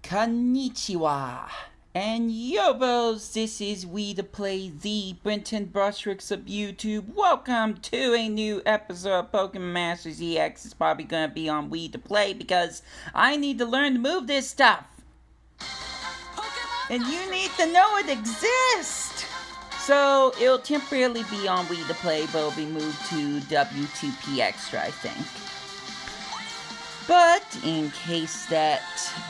Konnichiwa, and yobos, this is We To Play, the Brenton Brushworks of YouTube. Welcome to a new episode of PkmnMasterEX. It's probably gonna be on We To Play because I need to learn to move this stuff. And you need to know it exists! So, it'll temporarily be on We To Play, but it'll be moved to W2P Extra, I think. But, in case that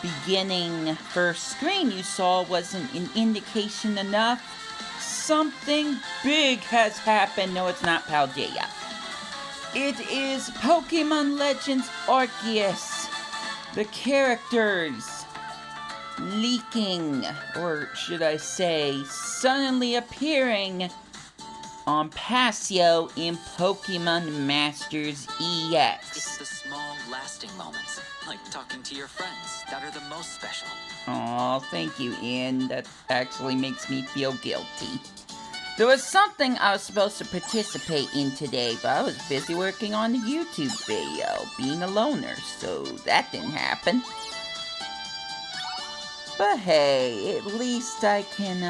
beginning first screen you saw wasn't an indication enough, something big has happened. No, it's not Paldea. It is Pokemon Legends Arceus. The characters leaking, or should I say, suddenly appearing on Pasio in Pokemon Masters EX. It's the small, lasting moments, like talking to your friends, that are the most special. Aw, thank you, Ian. That actually makes me feel guilty. There was something I was supposed to participate in today, but I was busy working on the YouTube video, being a loner, so that didn't happen. But hey, at least I can,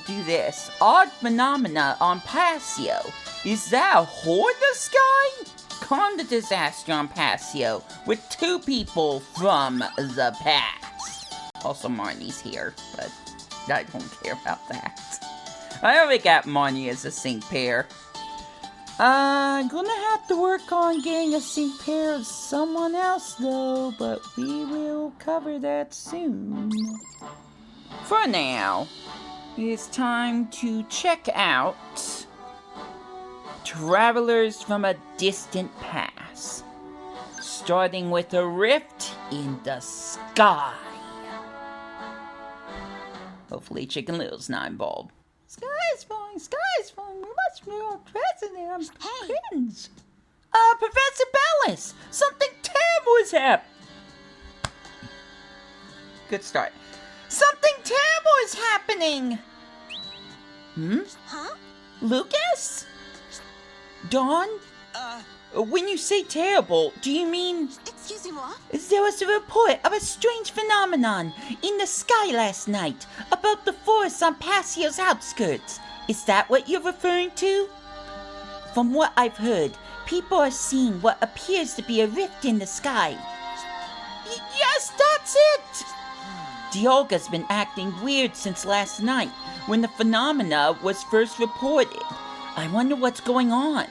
do this. Odd phenomena on Pasio. Is that a hole in the sky? Calm the disaster on Pasio with two people from the past. Also, Marnie's here, but I don't care about that. I already got Marnie as a sync pair. I'm gonna have to work on getting a sync pair of someone else though, but we will cover that soon. For now, it's time to check out Travelers from a Distant Past, starting with a rift in the sky. Hopefully Chicken Little's not involved. Sky is falling, we must be all president, I'm cringe. Professor Bellis, something terrible has happened. Good start. Something terrible is happening! Huh? Lucas? Dawn? When you say terrible, do you mean... Excusez-moi? There was a report of a strange phenomenon in the sky last night about the forest on Pasio's outskirts. Is that what you're referring to? From what I've heard, people are seeing what appears to be a rift in the sky. Yes, that's it! Dialga's been acting weird since last night, when the phenomena was first reported. I wonder what's going on.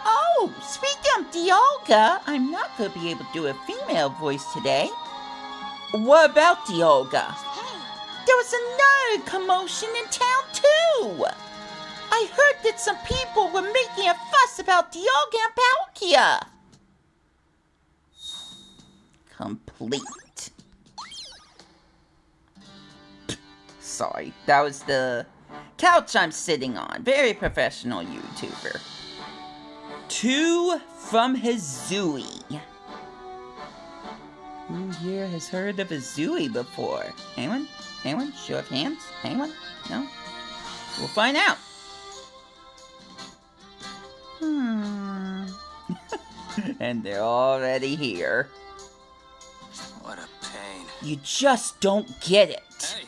Oh, speaking of Dialga, I'm not going to be able to do a female voice today. What about Dialga? Hey! There was another commotion in town, too! I heard that some people were making a fuss about Dialga and Palkia. Complete. Sorry, that was the couch I'm sitting on. Very professional YouTuber. 2 from Hisui. Who here has heard of Hisui before? Anyone? Anyone? Show of hands? Anyone? No? We'll find out. And they're already here. What a pain. You just don't get it. Hey!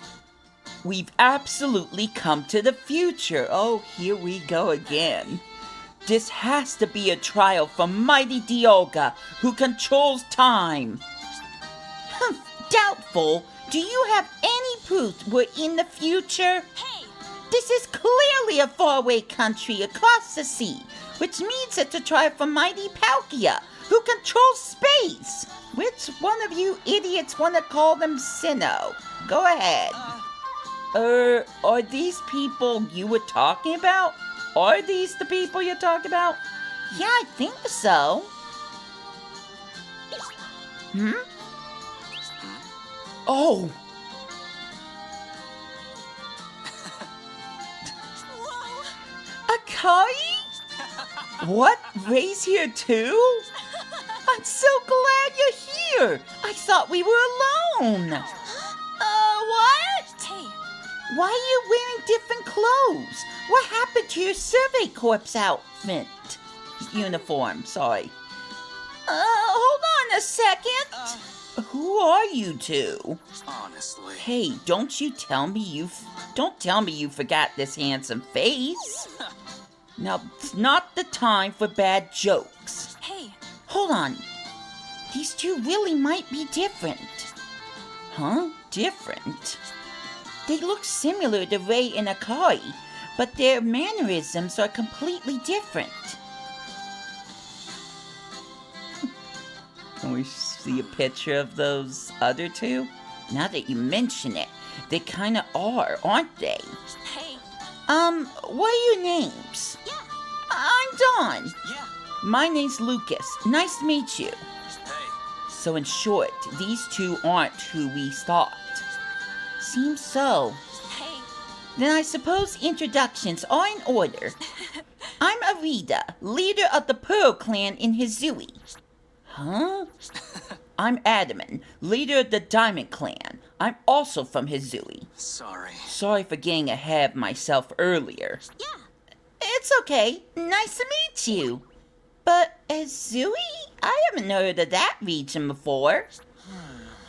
We've absolutely come to the future. Oh, here we go again. This has to be a trial for mighty Dialga, who controls time. Doubtful. Do you have any proof we're in the future? Hey! This is clearly a faraway country across the sea, which means it's a trial for mighty Palkia, who controls space. Which one of you idiots want to call them SINNOH? Go ahead. Are these people you were talking about? Are these the people you're talking about? Yeah, I think so. Oh! Whoa! Akari? What? Ray's here too? I'm so glad you're here! I thought we were alone! What? Hey! Why are you wearing different clothes? What happened to your Survey Corps outfit? Uniform, sorry. Hold on a second. Who are you two? Honestly. Hey, don't tell me you forgot this handsome face. Now, it's not the time for bad jokes. Hey, Hold on. These two really might be different. Huh? Different? They look similar to Ray and Akari, but their mannerisms are completely different. Can we see a picture of those other two? Now that you mention it, they kinda are, aren't they? hey, What are your names? yeah, I'm Don. Yeah. My name's Lucas. Nice to meet you. Hey. So in short, these two aren't who we thought. Seems so. hey, Then I suppose introductions are in order. I'm Arida, leader of the Pearl clan in Hisui. Huh? I'm Adaman, leader of the Diamond clan. I'm also from Hisui. Sorry. Sorry for getting ahead of myself earlier. yeah. It's okay. Nice to meet you. But Hisui? I haven't heard of that region before.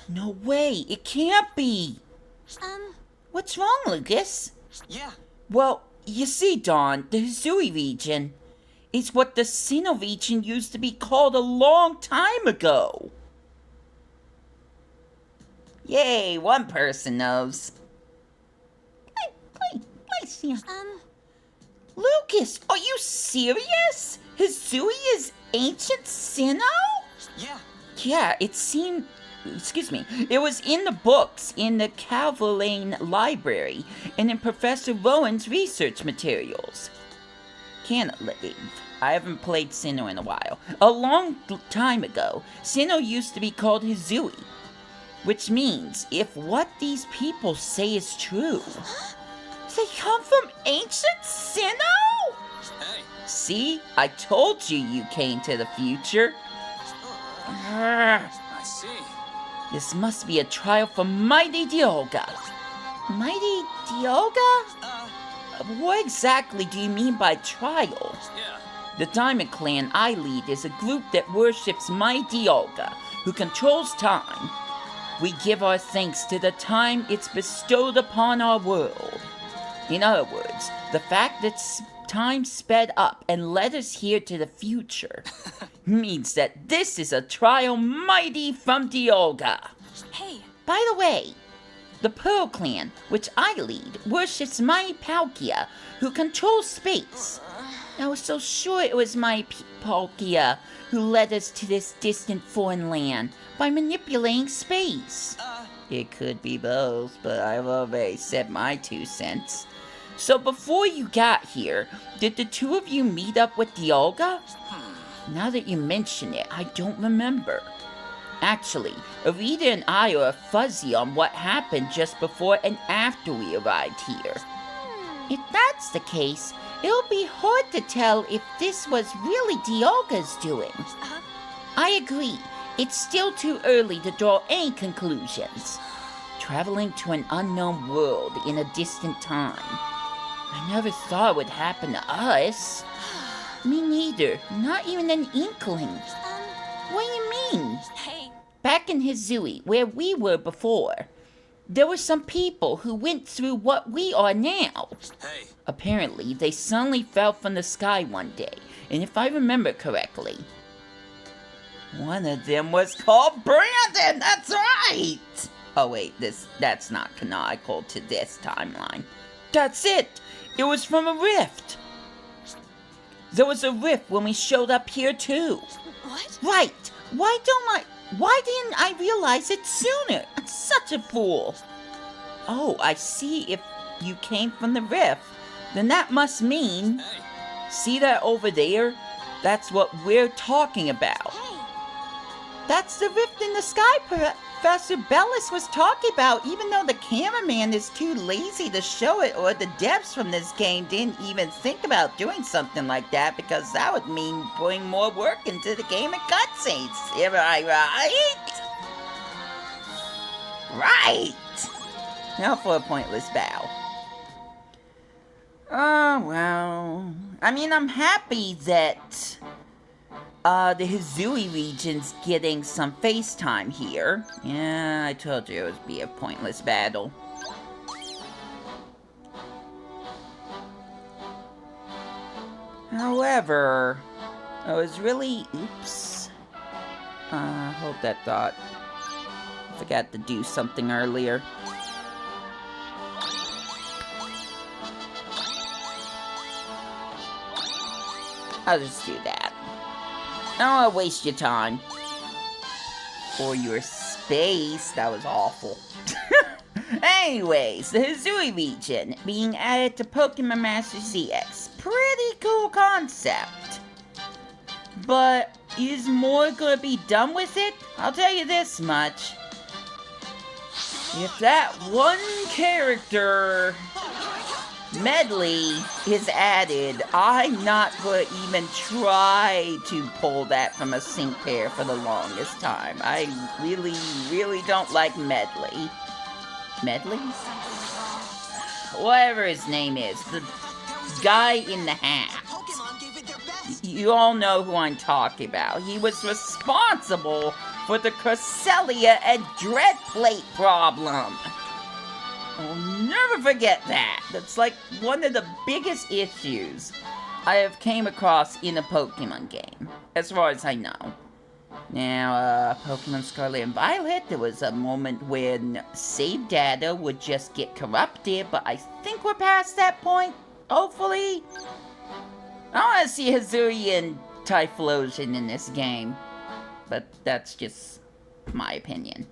No way, it can't be. What's wrong, Lucas? Yeah. Well, you see, Don, the Hisui region is what the SINNOH region used to be called a long time ago. Yay, one person knows. Lucas, are you serious? Hisui is ancient SINNOH? Yeah. Yeah, it was in the books in the Calverlane Library and in Professor Rowan's research materials. Can't believe I haven't played SINNOH in a while. A long time ago, SINNOH used to be called Hisui, which means if what these people say is true, they come from ancient SINNOH? Hey. See, I told you came to the future. I see. This must be a trial for Mighty Dialga. Mighty Dialga? What exactly do you mean by trial? Yeah. The Diamond Clan I lead is a group that worships Mighty Dialga, who controls time. We give our thanks to the time it's bestowed upon our world. In other words, the fact that time sped up and led us here to the future means that this is a trial mighty from Dialga. Hey, By the way, the Pearl Clan, which I lead, worships Mighty Palkia, who controls space. I was so sure it was Mighty Palkia who led us to this distant foreign land by manipulating space. It could be both, but I've already said my 2 cents. So before you got here, did the two of you meet up with Dialga? Now that you mention it, I don't remember. Actually, Arita and I are fuzzy on what happened just before and after we arrived here. If that's the case, it'll be hard to tell if this was really Dialga's doing. I agree, it's still too early to draw any conclusions. Traveling to an unknown world in a distant time. I never thought it would happen to us. Me neither, not even an inkling. What do you mean? hey, Back in Hisui, where we were before, there were some people who went through what we are now. Hey. Apparently, they suddenly fell from the sky one day, and if I remember correctly, one of them was called Brandon, that's right! Oh wait, that's not canonical to this timeline. That's it! It was from a rift! There was a rift when we showed up here too. what? Right! Why didn't I realize it sooner? I'm such a fool! Oh, I see if you came from the rift. Then that must mean... Hey. See that over there? That's what we're talking about. Hey, That's the rift in the sky Professor Bellis was talking about, even though the cameraman is too lazy to show it, or the devs from this game didn't even think about doing something like that, because that would mean putting more work into the game and cutscenes. Am I right? Right! Now for a pointless bow. Oh, well... I mean, I'm happy that... the Hisui region's getting some FaceTime here. Yeah, I told you it would be a pointless battle. However, I was really... Oops. Hold that thought. I forgot to do something earlier. I'll just do that. I don't want to waste your time. Or your space. That was awful. Anyways, the Hisui region being added to PkmnMasterEX. Pretty cool concept. But is more gonna be done with it? I'll tell you this much. If that one character medley is added, I'm not going to even try to pull that from a sync pair for the longest time. I really, really don't like medley. Medley? Whatever his name is. The guy in the hat. You all know who I'm talking about. He was responsible for the Cresselia and Dreadplate problem. I'll never forget that. That's like one of the biggest issues I have came across in a Pokemon game, as far as I know. Now, Pokemon Scarlet and Violet, there was a moment when save data would just get corrupted, but I think we're past that point, hopefully. I want to see Hisui and Typhlosion in this game, but that's just my opinion.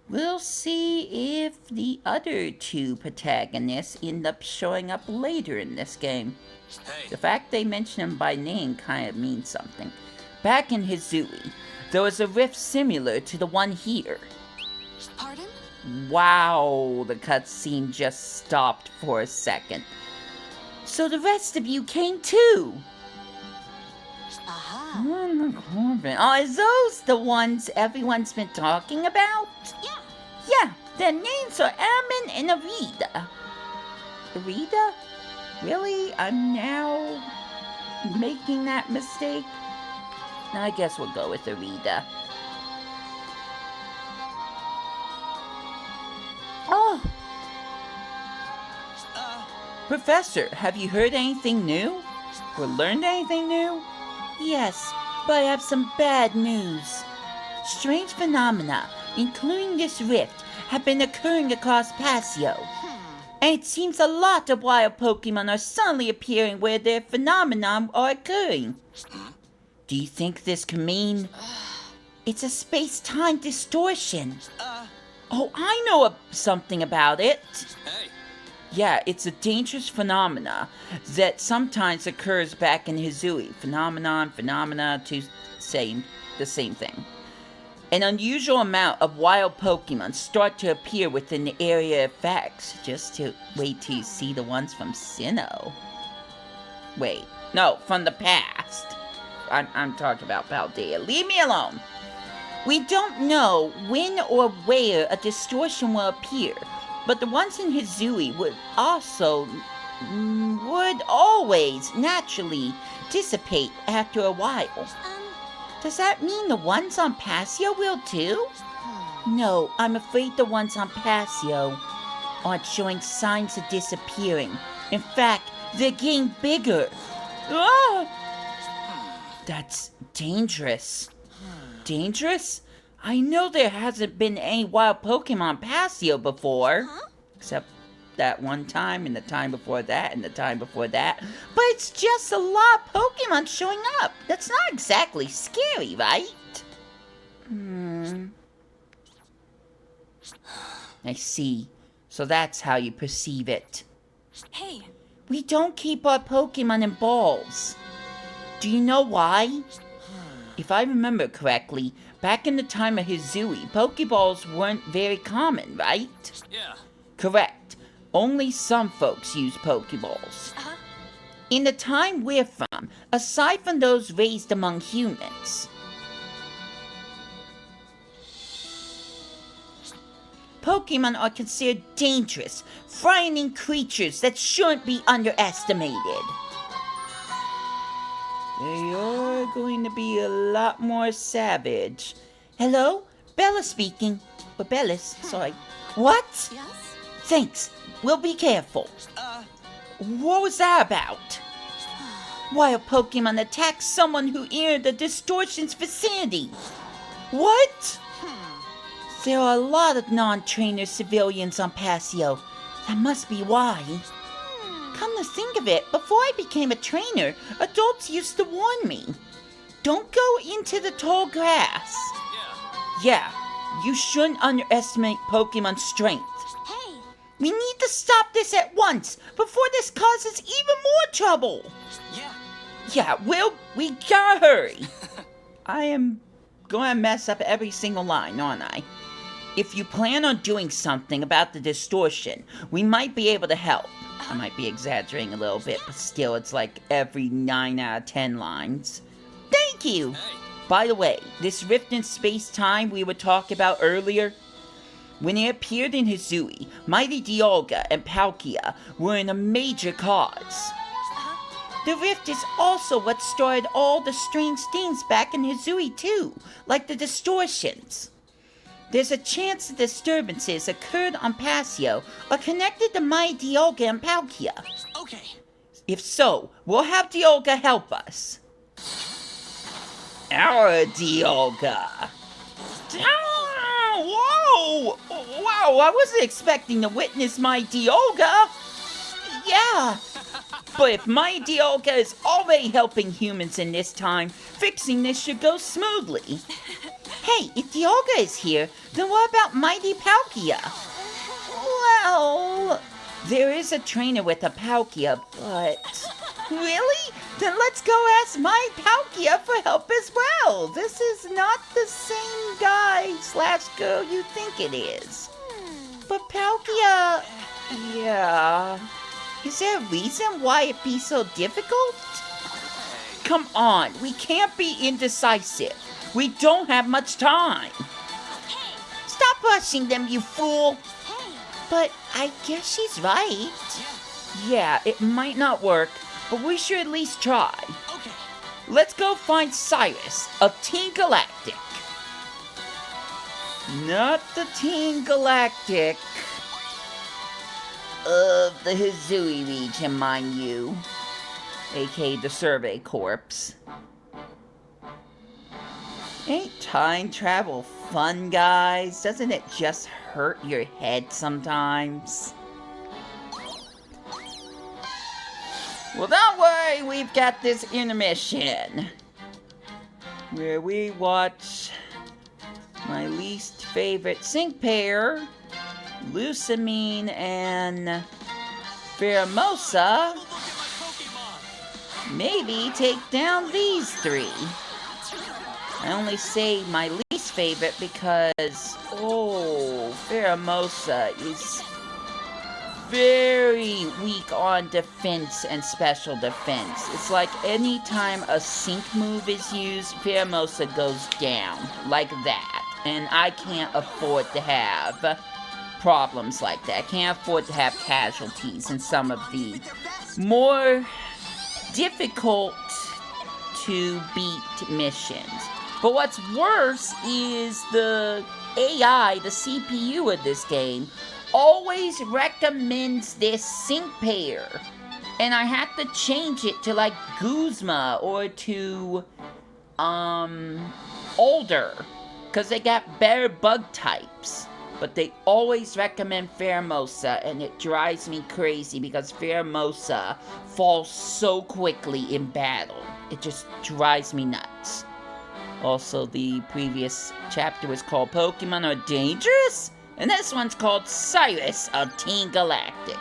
We'll see if the other two protagonists end up showing up later in this game. Hey. The fact they mention them by name kind of means something. Back in Hisui, there was a rift similar to the one here. Pardon? Wow, the cutscene just stopped for a second. So the rest of you came too! Aha. Oh, is those the ones everyone's been talking about? Yeah. Yeah, their names are Ammon and Arida. Arida? Really? I'm now making that mistake? I guess we'll go with Arida. Oh! Professor, have you heard anything new? Or learned anything new? Yes, but I have some bad news. Strange phenomena, including this rift, have been occurring across Pasio. And it seems a lot of wild Pokemon are suddenly appearing where their phenomena are occurring. Do you think this could mean... It's a space-time distortion. Oh, I know something about it. Hey. Yeah, it's a dangerous phenomena that sometimes occurs back in Hisui. Phenomena, to say the same thing. An unusual amount of wild Pokemon start to appear within the area effects. Just to wait till you see the ones from SINNOH. Wait, no, from the past. I'm talking about Paldea. Leave me alone. We don't know when or where a distortion will appear, but the ones in Hisui would always naturally dissipate after a while. Does that mean the ones on Pasio will too? No, I'm afraid the ones on Pasio aren't showing signs of disappearing. In fact, they're getting bigger. Ah! That's dangerous. Dangerous? I know there hasn't been any wild Pokemon Pasio before. Huh? Except that one time, and the time before that, and the time before that. But it's just a lot of Pokemon showing up. That's not exactly scary, right? I see. So that's how you perceive it. Hey. We don't keep our Pokemon in balls. Do you know why? If I remember correctly, back in the time of Hisui, Pokeballs weren't very common, right? Yeah. Correct. Only some folks use Pokeballs. In the time we're from, aside from those raised among humans, Pokemon are considered dangerous, frightening creatures that shouldn't be underestimated. They are going to be a lot more savage. Hello? Bella speaking. But Bellis, sorry. What? Yes? Thanks. We'll be careful. What was that about? Why a Pokemon attacked someone who entered the Distortion's vicinity? What? There are a lot of non-trainer civilians on Pasio. That must be why. Come to think of it, before I became a trainer, adults used to warn me. Don't go into the tall grass. Yeah, you shouldn't underestimate Pokemon's strength. Hey! We need to stop this at once, before this causes even more trouble. Yeah, we gotta hurry. I am gonna mess up every single line, aren't I? If you plan on doing something about the distortion, we might be able to help. I might be exaggerating a little bit, but still, it's like every 9 out of 10 lines. Thank you! By the way, this rift in space-time we were talking about earlier, when it appeared in Hisui, Mighty Dialga and Palkia were in a major cause. The rift is also what started all the strange things back in Hisui too, like the distortions. There's a chance the disturbances occurred on Pasio are connected to Mighty Dialga and Palkia. Okay. If so, we'll have Dialga help us. Our Dialga. Whoa! Wow, I wasn't expecting to witness my Dialga. Yeah. But if my Dialga is already helping humans in this time, fixing this should go smoothly. Hey, if Dialga is here, then what about Mighty Palkia? Well, there is a trainer with a Palkia, but... Really? Then let's go ask my Palkia for help as well. This is not the same guy/girl you think it is. But Palkia... Yeah... Is there a reason why it be so difficult? Come on, we can't be indecisive. We don't have much time. Stop rushing them, you fool. But I guess she's right. Yeah, it might not work, but we should at least try. Okay. Let's go find Cyrus of Team Galactic. Not the Team Galactic of the Hisui region, mind you. aka the Survey Corps. Ain't time travel fun, guys? Doesn't it just hurt your head sometimes? Well, don't worry, we've got this intermission where we watch my least favorite sync pair, Lucamine and Pheromosa, maybe take down these three. I only say my least favorite because, Pheromosa is very weak on defense and special defense. It's like anytime a sync move is used, Pheromosa goes down, like that. And I can't afford to have problems like that. I can't afford to have casualties in some of the more difficult to beat missions. But what's worse is the AI, the CPU of this game, always recommends this sync pair. And I have to change it to like Guzma or to older, because they got better bug types. But they always recommend Pheromosa, and it drives me crazy because Pheromosa falls so quickly in battle. It just drives me nuts. Also, the previous chapter was called Pokemon Are Dangerous, and this one's called Cyrus of Team Galactic.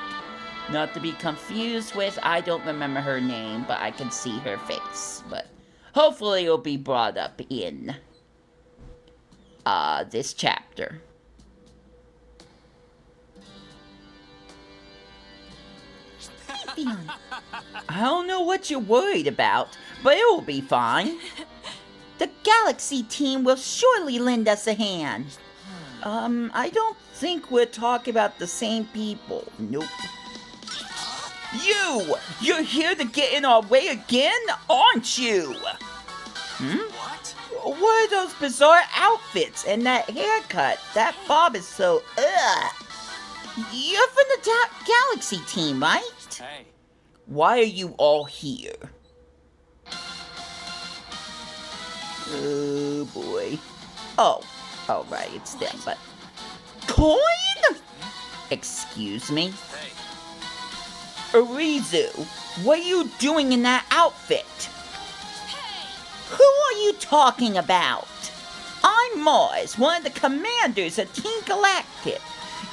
Not to be confused with, I don't remember her name, but I can see her face. But hopefully it'll be brought up in this chapter. I don't know what you're worried about, but it will be fine. The Galaxy team will surely lend us a hand. I don't think we're talking about the same people. Nope. You're here to get in our way again, aren't you? What? What are those bizarre outfits and that haircut? That bob is so, ugh. You're from the Galaxy team, right? Hey. Why are you all here? Oh boy. Oh, right, it's them, but... Coin? Excuse me? Hey. Arizu, what are you doing in that outfit? Who are you talking about? I'm Mars, one of the commanders of Team Galactic.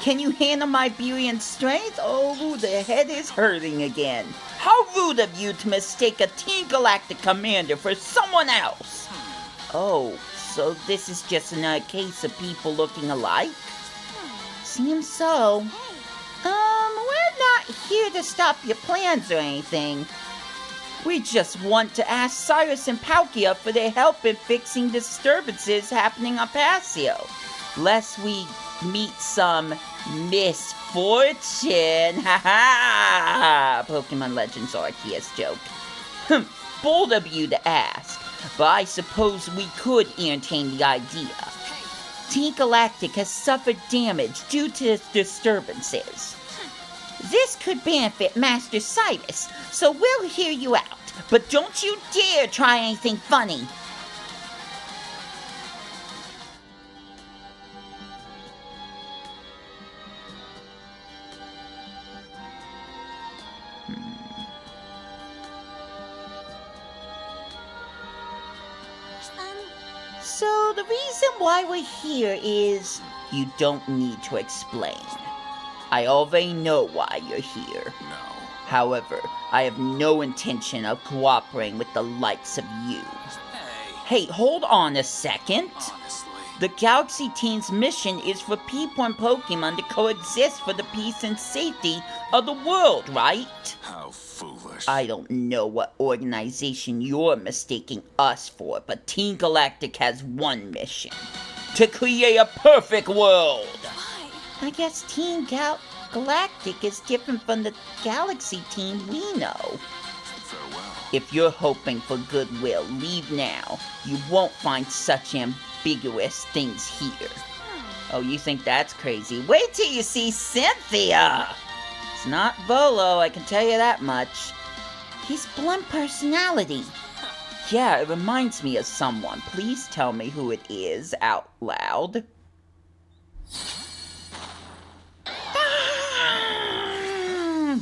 Can you handle my beauty and strength? Oh, the head is hurting again. How rude of you to mistake a Team Galactic commander for someone else. Oh, so this is just another case of people looking alike? Seems so. We're not here to stop your plans or anything. We just want to ask Cyrus and Palkia for their help in fixing disturbances happening on Passio. Lest we meet some misfortune. Ha ha! Pokemon Legends Arceus joke. Bold of you to ask, but I suppose we could entertain the idea. Team Galactic has suffered damage due to disturbances. This could benefit Master Cyrus, so we'll hear you out. But don't you dare try anything funny. So the reason why we're here is you don't need to explain. I already know why you're here. No. However, I have no intention of cooperating with the likes of you. Hey, hold on a second. Honestly. The Galaxy Team's mission is for people and Pokemon to coexist for the peace and safety of the world, right? How foolish. I don't know what organization you're mistaking us for, but Team Galactic has one mission. To create a perfect world! Why? I guess Team Galactic is different from the Galaxy Team we know. Farewell. If you're hoping for goodwill, leave now. You won't find such ambiguous things here. Oh, you think that's crazy? Wait till you see Cynthia! It's not Volo, I can tell you that much. He's blunt personality. Yeah, it reminds me of someone. Please tell me who it is out loud.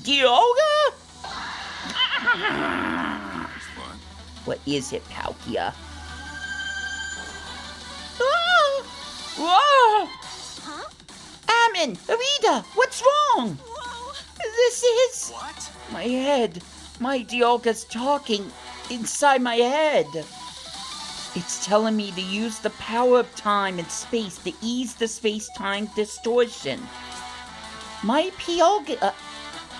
Dioga? What is it, Palkia? Whoa! Huh? Amin! Arita! What's wrong? Whoa! This is... What? My head. My Dialga's talking inside my head. It's telling me to use the power of time and space to ease the space-time distortion. My Dialga...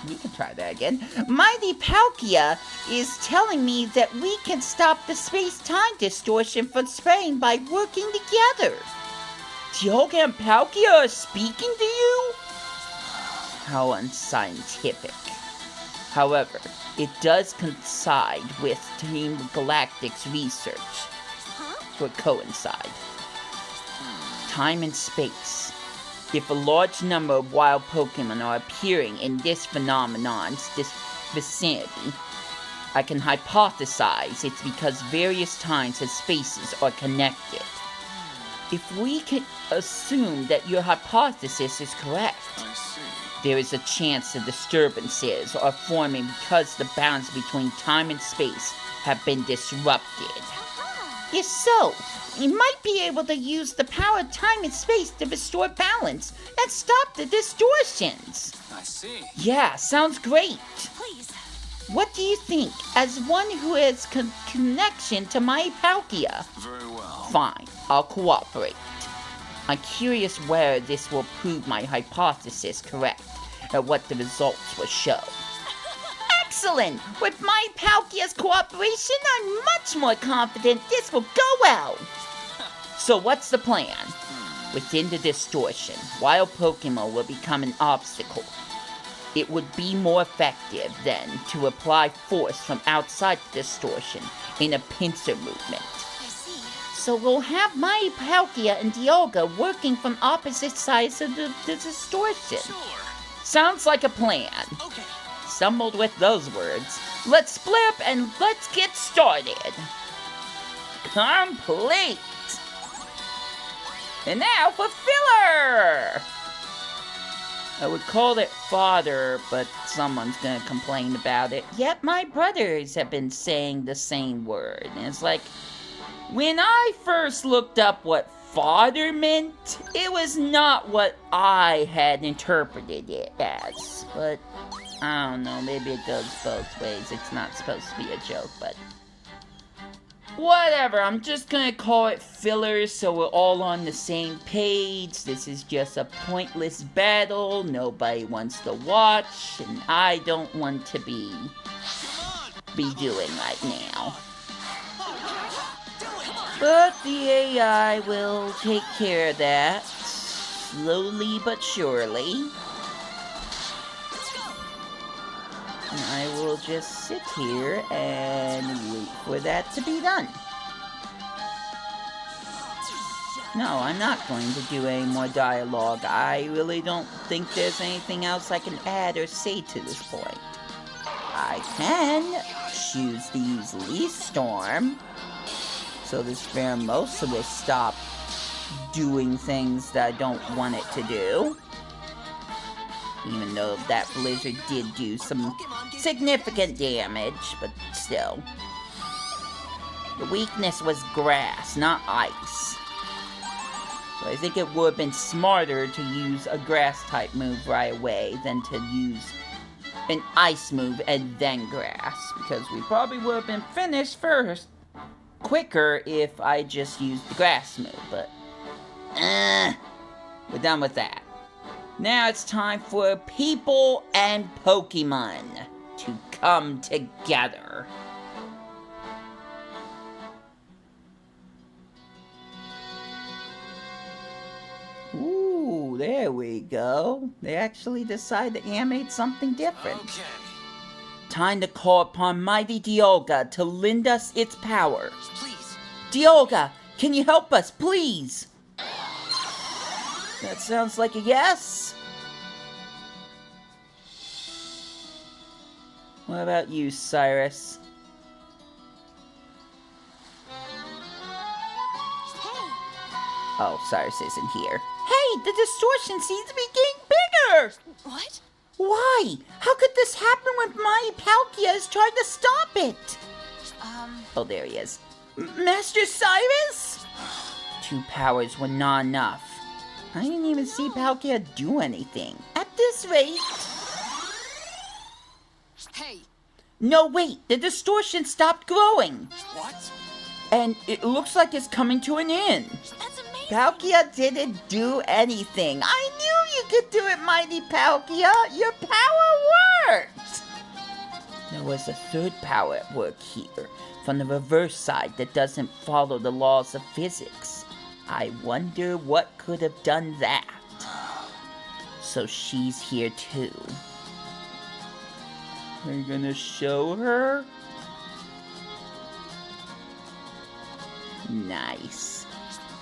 you can try that again. Mighty Palkia is telling me that we can stop the space-time distortion from spreading by working together. Dialga and Palkia are speaking to you? How unscientific. However, it does coincide with Team Galactic's research. Huh? Or coincide. Time and space. If a large number of wild Pokemon are appearing in this phenomenon's vicinity, I can hypothesize it's because various times and spaces are connected. If we can assume that your hypothesis is correct, I see. there is a chance the disturbances are forming because the balance between time and space have been disrupted. If so, we might be able to use the power of time and space to restore balance and stop the distortions. I see. Yeah, sounds great. Please. What do you think, as one who has connection to my Palkia? Very well. Fine, I'll cooperate. I'm curious whether this will prove my hypothesis correct, and what the results will show. Excellent! With my Palkia's cooperation, I'm much more confident this will go well! So what's the plan? Within the distortion, wild Pokemon will become an obstacle. It would be more effective, then, to apply force from outside the distortion in a pincer movement. I see. So we'll have Mighty Palkia and Dioga working from opposite sides of the distortion. Sure. Sounds like a plan. Okay. Stumbled with those words. Let's split up and let's get started. Complete. And now for filler. I would call it fodder, but someone's gonna complain about it. Yet my brothers have been saying the same word. And it's like, when I first looked up what fodder meant, it was not what I had interpreted it as. But, I don't know, maybe it goes both ways. It's not supposed to be a joke, but... whatever, I'm just gonna call it filler so we're all on the same page. This is just a pointless battle nobody wants to watch, and I don't want to be doing right now. But the AI will take care of that, slowly but surely. And I will just sit here and wait for that to be done. No, I'm not going to do any more dialogue. I really don't think there's anything else I can add or say to this point. I can choose to use Leaf Storm, so this Pheromosa will stop doing things that I don't want it to do. Even though that blizzard did do some significant damage, but still. The weakness was grass, not ice. So I think it would have been smarter to use a grass type move right away than to use an ice move and then grass. Because we probably would have been finished first quicker if I just used the grass move, but we're done with that. Now it's time for people and Pokemon to come together. Ooh, there we go. They actually decided to animate something different. Okay. Time to call upon Mighty Dioga to lend us its power. Please. Dioga, can you help us, please? That sounds like a yes. What about you, Cyrus? Hey, Oh, Cyrus isn't here. Hey, the distortion seems to be getting bigger! what? Why? How could this happen when Mighty Palkia is trying to stop it? Oh, there he is. Master Cyrus? 2 powers were not enough. I didn't even see Palkia do anything. At this rate... Hey, No, wait! The distortion stopped growing! What? And it looks like it's coming to an end. that's amazing. Palkia didn't do anything. I knew you could do it, Mighty Palkia! Your power worked! There was a third power at work here, from the reverse side that doesn't follow the laws of physics. I wonder what could have done that. So she's here too. Are you gonna show her? Nice.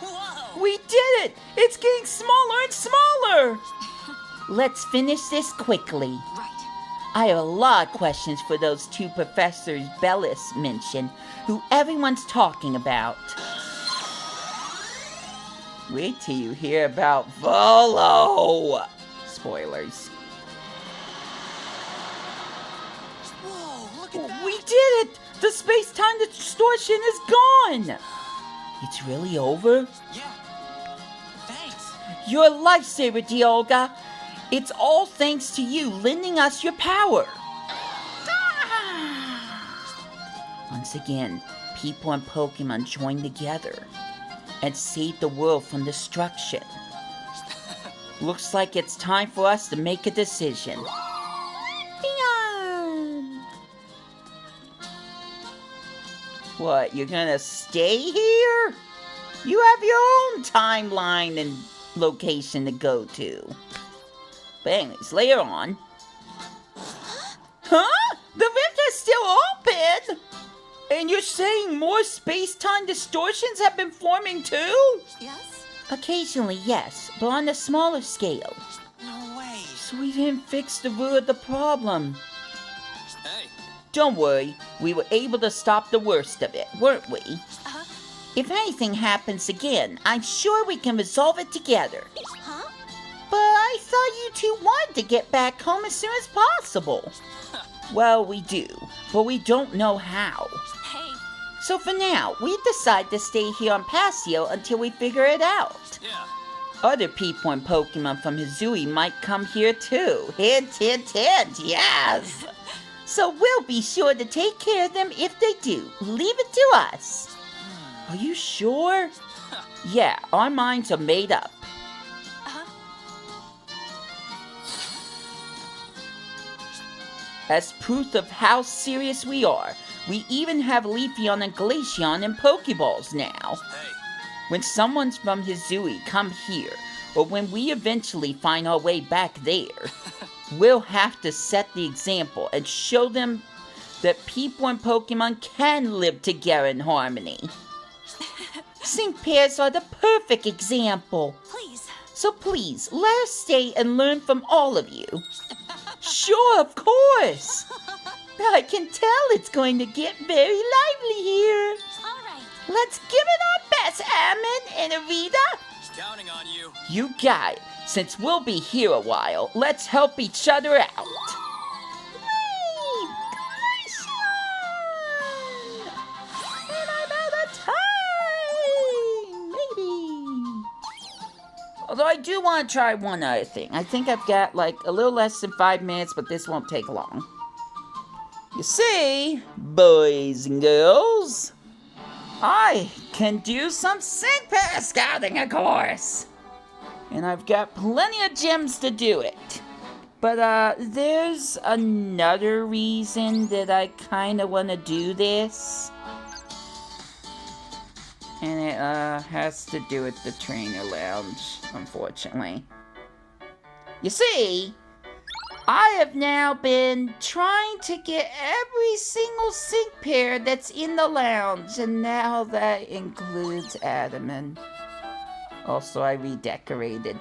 Whoa! We did it! It's getting smaller and smaller! Let's finish this quickly. Right. I have a lot of questions for those 2 professors Bellis mentioned, who everyone's talking about. Wait till you hear about Volo! Spoilers. Whoa, look at that. We did it! The space-time distortion is gone! It's really over? Yeah. Thanks. You're a lifesaver, Dioga. It's all thanks to you lending us your power. Once again, people and Pokemon join together and save the world from destruction. Looks like it's time for us to make a decision. What, you're gonna stay here? You have your own timeline and location to go to. But anyways, later on, Huh? The rift is still open? And you're saying more space-time distortions have been forming too? Yes? Occasionally, yes, but on a smaller scale. No way. So we didn't fix the root of the problem. Hey, Don't worry, we were able to stop the worst of it, weren't we? Uh-huh. If anything happens again, I'm sure we can resolve it together. Huh? But I thought you two wanted to get back home as soon as possible. Well, we do, but we don't know how. Hey. So for now, we've decided to stay here on Paseo until we figure it out. yeah. Other people and Pokemon from Hisui might come here too. Hint, hint, hint, yes! So we'll be sure to take care of them if they do. Leave it to us. Are you sure? Yeah, our minds are made up. Uh-huh. As proof of how serious we are, we even have Leafeon and Glaceon in Pokeballs now. Hey, When someone's from Hisui come here, or when we eventually find our way back there, we'll have to set the example and show them that people and Pokemon can live together in harmony. Sync pairs are the perfect example. Please. So please, let us stay and learn from all of you. Sure, of course. I can tell it's going to get very lively here. All right. Let's give it our best, Ammon and Arita. counting on you. You got it. Since we'll be here a while, let's help each other out. Hey, Garson! And I'm out of time! Maybe. Although I do want to try one other thing. I think I've got like a little less than 5 minutes, but this won't take long. You see, boys and girls, I can do some sync pair scouting, of course. And I've got plenty of gems to do it. But, there's another reason that I kinda wanna do this. And it, has to do with the trainer lounge, unfortunately. You see, I have now been trying to get every single sync pair that's in the lounge, and now that includes Adaman. Also, I redecorated.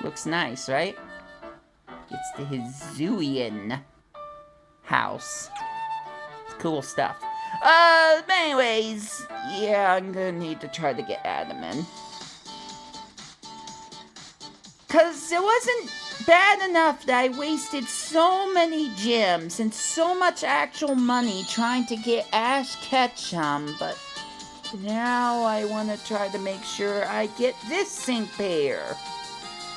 Looks nice, right? It's the Hisuian house. It's cool stuff. But anyways, yeah, I'm gonna need to try to get Adaman. 'Cause it wasn't bad enough that I wasted so many gems and so much actual money trying to get Ash Ketchum, but now I want to try to make sure I get this sync pair.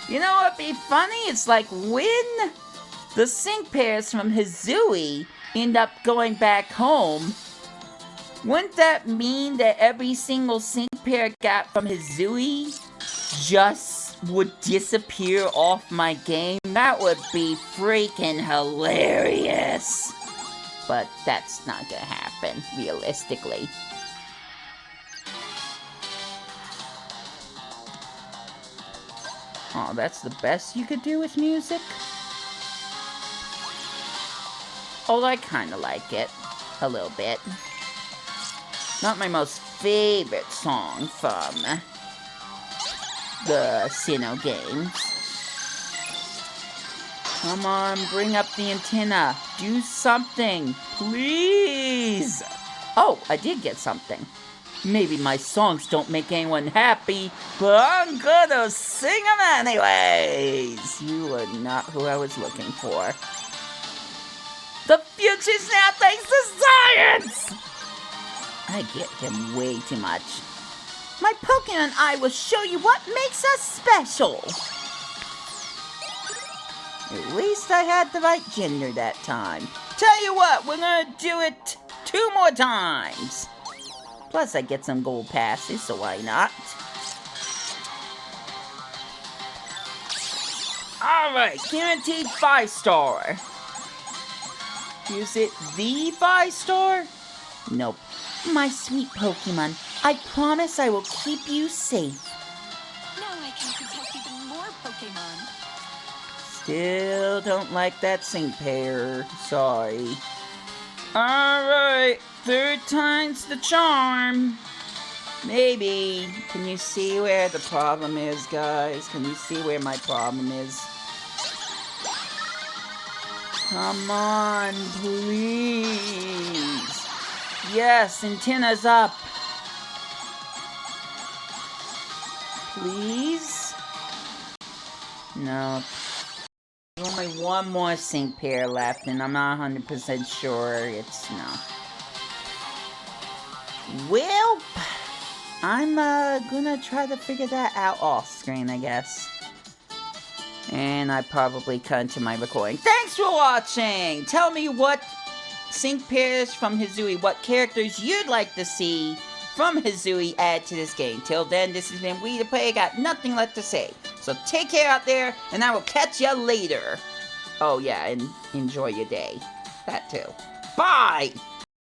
You know what'd be funny? It's like when the sync pairs from Hisui end up going back home, wouldn't that mean that every single sync pair I got from Hisui just would disappear off my game? That would be freaking hilarious. But that's not gonna happen, realistically. Oh, that's the best you could do with music? Oh, I kinda like it. A little bit. Not my most favorite song from the SINNOH games. Come on, bring up the antenna. Do something, please. Oh, I did get something. Maybe my songs don't make anyone happy, but I'm gonna sing them anyways. You are not who I was looking for. The future's now thanks to science! I get him way too much. My Pokemon and I will show you what makes us special. At least I had the right gender that time. Tell you what, we're gonna do it 2 more times. Plus, I get some gold passes, so why not? Alright, guaranteed 5-star. Is it the 5-star? Nope. My sweet Pokemon, I promise I will keep you safe. Now I can protect even more Pokemon. Still don't like that sync pair. Sorry. Alright, third time's the charm. Maybe. Can you see where the problem is, guys? Can you see where my problem is? Come on, please. Yes, antenna's up. Please? No. There's only one more sync pair left, and I'm not 100% sure it's no. Well, I'm gonna try to figure that out off screen, I guess. And I probably cut into my recording. Thanks for watching! Tell me what sync pairs from Hisui, what characters you'd like to see from Hisui add to this game. Till then, this has been We The Play. Got nothing left to say. So take care out there, and I will catch ya later. Oh yeah, and enjoy your day. That too. Bye!